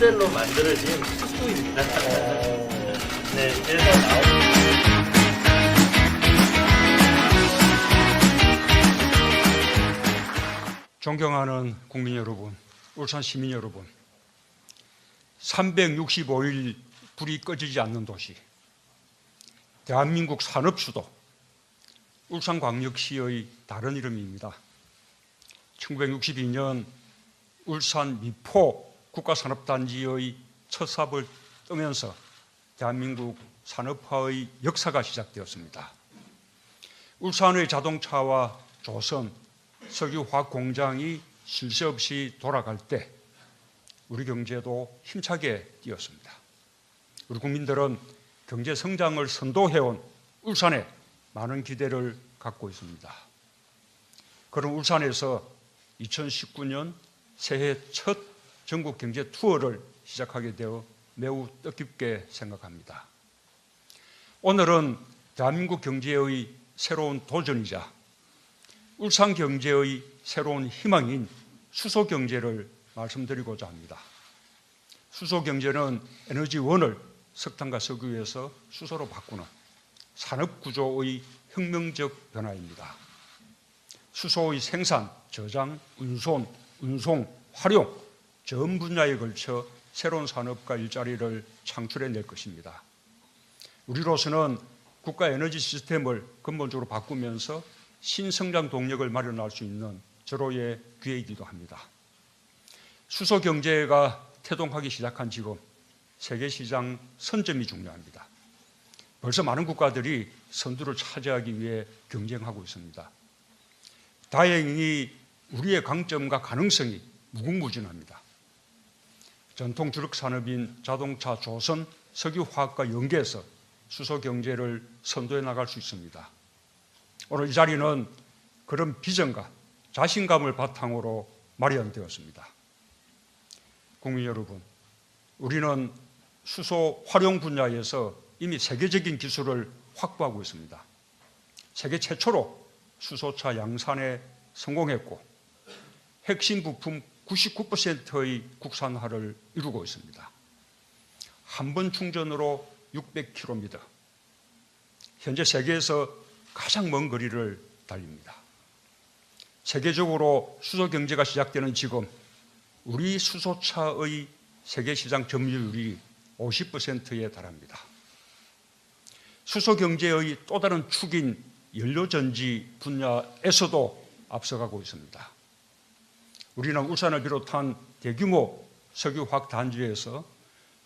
모델로 만들어진 탁구입니다. 네, 그래서 나오는 존경하는 국민 여러분, 울산 시민 여러분, 365일 불이 꺼지지 않는 도시, 대한민국 산업 수도, 울산광역시의 다른 이름입니다. 1962년 울산 미포 국가산업단지의 첫 삽을 뜨면서 대한민국 산업화의 역사가 시작되었습니다. 울산의 자동차와 조선, 석유화학 공장이 쉴 새 없이 돌아갈 때 우리 경제도 힘차게 뛰었습니다. 우리 국민들은 경제 성장을 선도해온 울산에 많은 기대를 갖고 있습니다. 그런 울산에서 2019년 새해 첫 전국 경제 투어를 시작하게 되어 매우 뜻깊게 생각합니다. 오늘은 대한민국 경제의 새로운 도전이자 울산 경제의 새로운 희망인 수소 경제를 말씀드리고자 합니다. 수소 경제는 에너지원을 석탄과 석유에서 수소로 바꾸는 산업 구조의 혁명적 변화입니다. 수소의 생산, 저장, 운송, 활용 전 분야에 걸쳐 새로운 산업과 일자리를 창출해낼 것입니다. 우리로서는 국가 에너지 시스템을 근본적으로 바꾸면서 신성장 동력을 마련할 수 있는 절호의 기회이기도 합니다. 수소 경제가 태동하기 시작한 지금 세계 시장 선점이 중요합니다. 벌써 많은 국가들이 선두를 차지하기 위해 경쟁하고 있습니다. 다행히 우리의 강점과 가능성이 무궁무진합니다. 전통 주력 산업인 자동차, 조선, 석유화학과 연계해서 수소 경제를 선도해 나갈 수 있습니다. 오늘 이 자리는 그런 비전과 자신감을 바탕으로 마련되었습니다. 국민 여러분, 우리는 수소 활용 분야에서 이미 세계적인 기술을 확보하고 있습니다. 세계 최초로 수소차 양산에 성공했고 핵심 부품 99%의 국산화를 이루고 있습니다. 한 번 충전으로 600km, 현재 세계에서 가장 먼 거리를 달립니다. 세계적으로 수소 경제가 시작되는 지금 우리 수소차의 세계 시장 점유율이 50%에 달합니다. 수소 경제의 또 다른 축인 연료전지 분야에서도 앞서가고 있습니다. 우리는 울산을 비롯한 대규모 석유화학 단지에서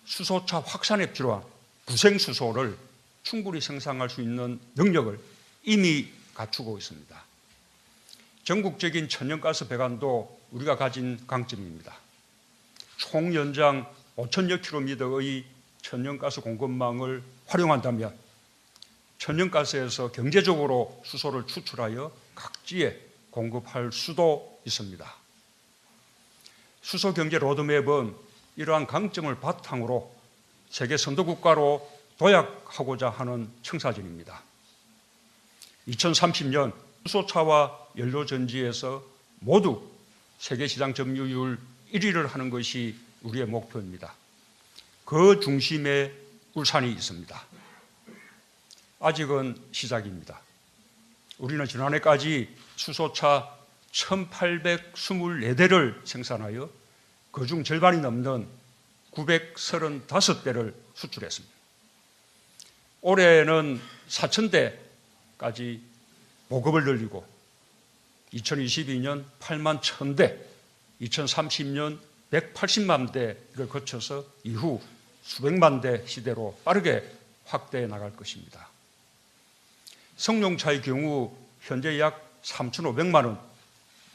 수소차 확산에 필요한 부생수소를 충분히 생산할 수 있는 능력을 이미 갖추고 있습니다. 전국적인 천연가스 배관도 우리가 가진 강점입니다. 총 연장 5천여 킬로미터의 천연가스 공급망을 활용한다면 천연가스에서 경제적으로 수소를 추출하여 각지에 공급할 수도 있습니다. 수소 경제 로드맵은 이러한 강점을 바탕으로 세계 선도국가로 도약하고자 하는 청사진입니다. 2030년 수소차와 연료전지에서 모두 세계 시장 점유율 1위를 하는 것이 우리의 목표입니다. 그 중심에 울산이 있습니다. 아직은 시작입니다. 우리는 지난해까지 수소차 1,824대를 생산하여 그중 절반이 넘는 935대를 수출했습니다. 올해는 4,000대까지 보급을 늘리고 2022년 8만 1,000대, 2030년 180만 대를 거쳐서 이후 수백만 대 시대로 빠르게 확대해 나갈 것입니다. 성룡차의 경우 현재 약 3,500만 원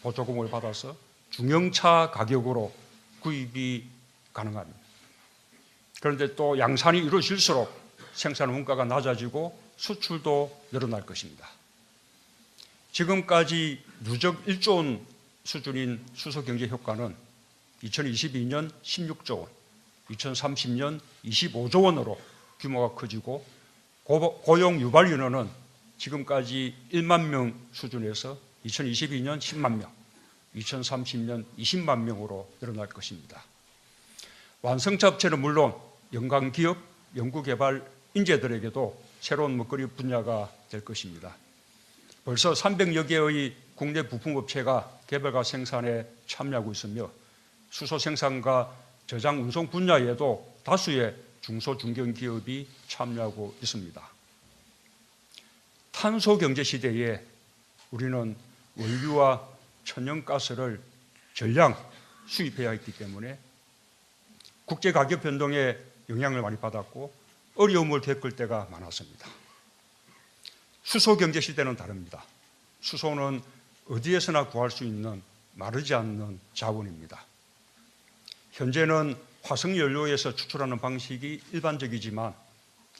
보조금을 받아서 중형차 가격으로 구입이 가능합니다. 그런데 또 양산이 이루어질수록 생산 원가가 낮아지고 수출도 늘어날 것입니다. 지금까지 누적 1조 원 수준인 수소 경제 효과는 2022년 16조 원, 2030년 25조 원으로 규모가 커지고 고용 유발 인원은 지금까지 1만 명 수준에서 2022년 10만 명, 2030년 20만 명으로 늘어날 것입니다. 완성차 업체는 물론 연관기업, 연구개발 인재들에게도 새로운 먹거리 분야가 될 것입니다. 벌써 300여 개의 국내 부품업체가 개발과 생산에 참여하고 있으며 수소 생산과 저장 운송 분야에도 다수의 중소중견기업이 참여하고 있습니다. 탄소 경제 시대에 우리는 원유와 천연가스를 전량 수입해야 했기 때문에 국제 가격 변동에 영향을 많이 받았고 어려움을 겪을 때가 많았습니다. 수소 경제 시대는 다릅니다. 수소는 어디에서나 구할 수 있는 마르지 않는 자원입니다. 현재는 화석연료에서 추출하는 방식이 일반적이지만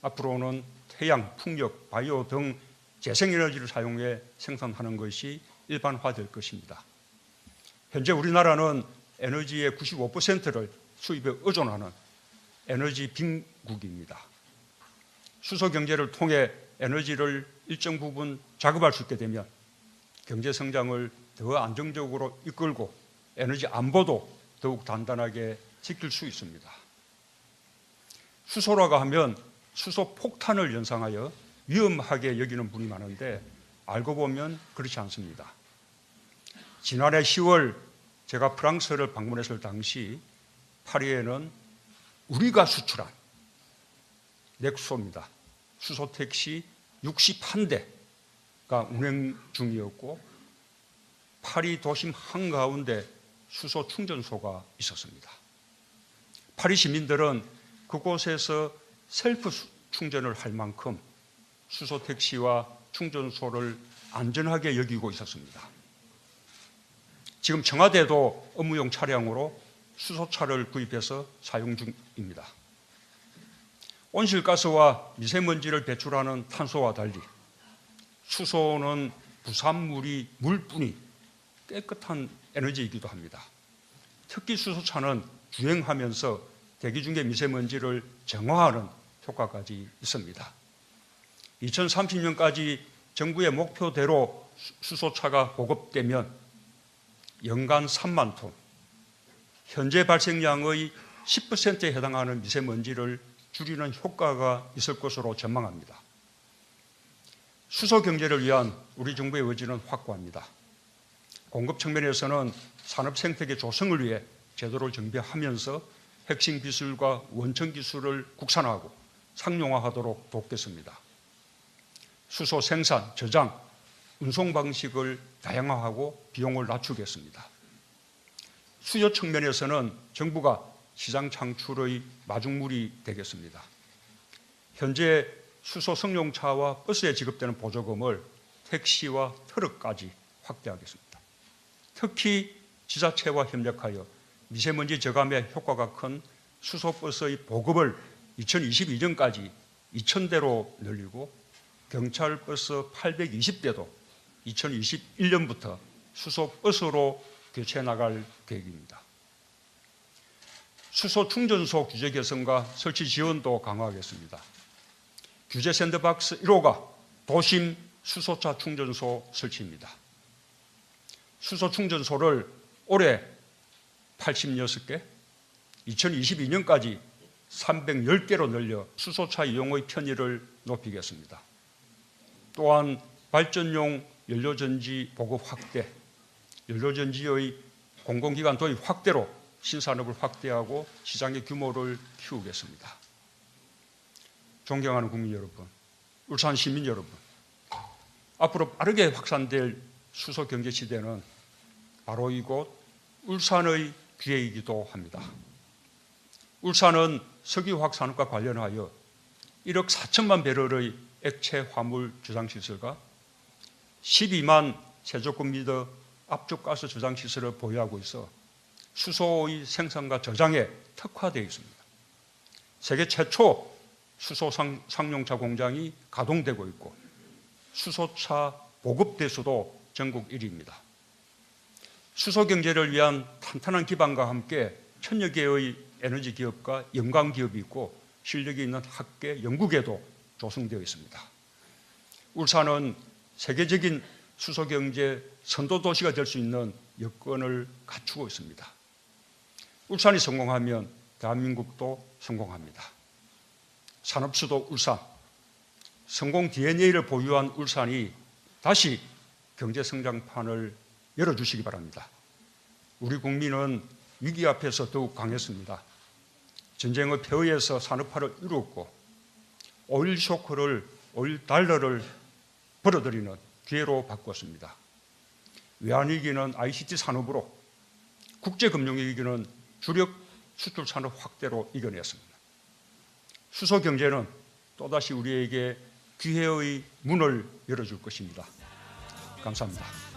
앞으로는 태양, 풍력, 바이오 등 재생에너지를 사용해 생산하는 것이 일반화될 것입니다. 현재 우리나라는 에너지의 95%를 수입에 의존하는 에너지 빈국입니다. 수소 경제를 통해 에너지를 일정 부분 자급할 수 있게 되면 경제 성장을 더 안정적으로 이끌고 에너지 안보도 더욱 단단하게 지킬 수 있습니다. 수소라고 하면 수소 폭탄을 연상하여 위험하게 여기는 분이 많은데 알고 보면 그렇지 않습니다. 지난해 10월 제가 프랑스를 방문했을 당시 파리에는 우리가 수출한 넥소입니다. 수소 택시 61대가 운행 중이었고 파리 도심 한가운데 수소 충전소가 있었습니다. 파리 시민들은 그곳에서 셀프 충전을 할 만큼 수소 택시와 충전소를 안전하게 여기고 있었습니다. 지금 청와대도 업무용 차량으로 수소차를 구입해서 사용 중입니다. 온실가스와 미세먼지를 배출하는 탄소와 달리 수소는 부산물이 물뿐이 깨끗한 에너지이기도 합니다. 특히 수소차는 주행하면서 대기 중의 미세먼지를 정화하는 효과까지 있습니다. 2030년까지 정부의 목표대로 수소차가 보급되면 연간 3만 톤, 현재 발생량의 10%에 해당하는 미세먼지를 줄이는 효과가 있을 것으로 전망합니다. 수소 경제를 위한 우리 정부의 의지는 확고합니다. 공급 측면에서는 산업 생태계 조성을 위해 제도를 정비하면서 핵심 기술과 원천 기술을 국산화하고 상용화하도록 돕겠습니다. 수소 생산, 저장, 운송 방식을 다양화하고 비용을 낮추겠습니다. 수요 측면에서는 정부가 시장 창출의 마중물이 되겠습니다. 현재 수소 승용차와 버스에 지급되는 보조금을 택시와 트럭까지 확대하겠습니다. 특히 지자체와 협력하여 미세먼지 저감에 효과가 큰 수소버스의 보급을 2022년까지 2,000대로 늘리고 경찰버스 820대도 2021년부터 수소버스로 교체 나갈 계획입니다. 수소 충전소 규제 개선과 설치 지원도 강화하겠습니다. 규제 샌드박스 1호가 도심 수소차 충전소 설치입니다. 수소 충전소를 올해 86개, 2022년까지 310개로 늘려 수소차 이용의 편의를 높이겠습니다. 또한 발전용 연료전지 보급 확대, 연료전지의 공공기관 도입 확대로 신산업을 확대하고 시장의 규모를 키우겠습니다. 존경하는 국민 여러분, 울산 시민 여러분, 앞으로 빠르게 확산될 수소 경제 시대는 바로 이곳 울산의 기회이기도 합니다. 울산은 석유화학 산업과 관련하여 1억 4천만 배럴의 액체 화물 저장시설과 12만 세조급미터 압축가스 저장시설을 보유하고 있어 수소의 생산과 저장에 특화되어 있습니다. 세계 최초 수소 상용차 공장이 가동되고 있고 수소차 보급 대수도 전국 1위입니다. 수소 경제를 위한 탄탄한 기반과 함께 1000여 개의 에너지 기업과 연관 기업이 있고 실력이 있는 학계, 연구계도 조성되어 있습니다. 울산은 세계적인 수소 경제 선도 도시가 될 수 있는 여건을 갖추고 있습니다. 울산이 성공하면 대한민국도 성공합니다. 산업수도 울산, 성공 DNA를 보유한 울산이 다시 경제성장판을 열어주시기 바랍니다. 우리 국민은 위기 앞에서 더욱 강했습니다. 전쟁의 폐허에서 산업화를 이루었고 오일 쇼크를, 오일 달러를 벌어들이는 기회로 바꾸었습니다. 외환위기는 ICT 산업으로, 국제금융위기는 주력 수출 산업 확대로 이겨냈습니다. 수소경제는 또다시 우리에게 기회의 문을 열어줄 것입니다. 감사합니다.